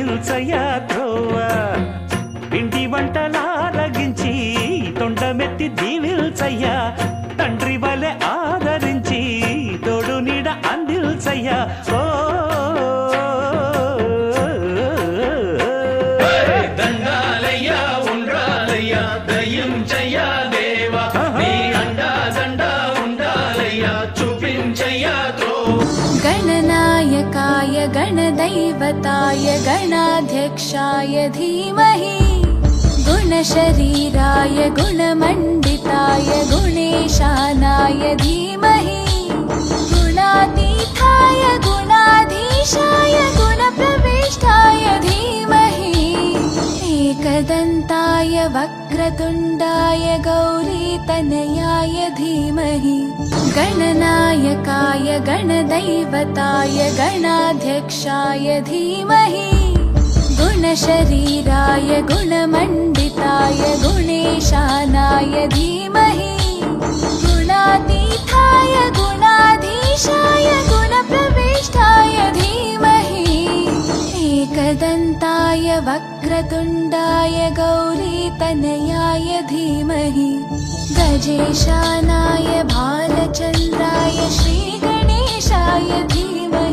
నిల్చయ్యా త్రోవ పిండి వంటలారగించి తొండమెత్తి దీవిల్చయ్యా తండ్రి వలె ఆదరించి తోడు నీడ అందిల్చయ్యా ఓ దండాలయ్యా ఉండ్రాలయ్యా దయించయ్యా దేవా నీ అండా దండా ఉండాలయ్యా చూపించయ్యా गणनायकाय गणदैवताय गणाध्यक्षाय धीमहि गुणशरीराय गुणमण्डिताय गुणेशानाय धीमहि गुणातीताय गुणाधीशाय गुणप्रविष्टाय धीमहि एकदन्ताय वक्रतुण्डाय गौरीतनयाय धीमहि गणनायकाय गणदैवताय गणाध्यक्षाय धीमहि गुणशरीराय गुणमण्डिताय गुणेशानाय धीमहि गुणातीताय गुणाधीशाय गुणप्रविष्टाय धीमहि एकदन्ताय वक्रतुण्डाय गौरीतनयाय धीमहि गजेशानाय भालचन्द्राय श्रीगणेशाय धीमहि